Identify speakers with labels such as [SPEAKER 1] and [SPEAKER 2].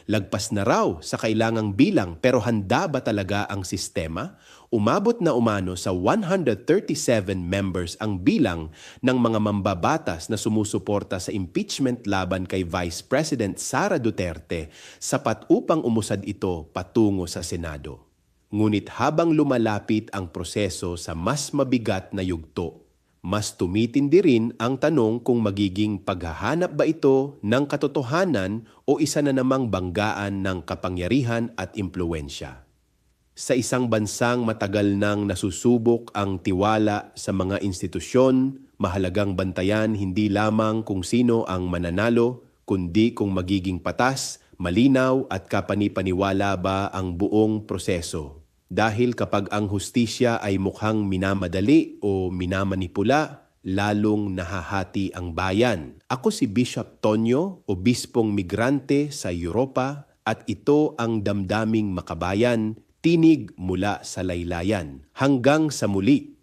[SPEAKER 1] Lagpas na raw sa kailangang bilang pero handa ba talaga ang sistema? Umabot na umano sa 137 members ang bilang ng mga mambabatas na sumusuporta sa impeachment laban kay Vice President Sara Duterte, sapat upang umusad ito patungo sa Senado. Ngunit habang lumalapit ang proseso sa mas mabigat na yugto, mas tumitindi rin ang tanong kung magiging paghahanap ba ito ng katotohanan o isa na namang banggaan ng kapangyarihan at impluwensya. Sa isang bansang matagal nang nasusubok ang tiwala sa mga institusyon, mahalagang bantayan hindi lamang kung sino ang mananalo, kundi kung magiging patas, malinaw at kapani-paniwala ba ang buong proseso. Dahil kapag ang hustisya ay mukhang minamadali o minamanipula, lalong nahahati ang bayan. Ako si Bishop Tonyo, obispong migrante sa Europa, at ito ang Damdaming Makabayan, tinig mula sa laylayan. Hanggang sa muli!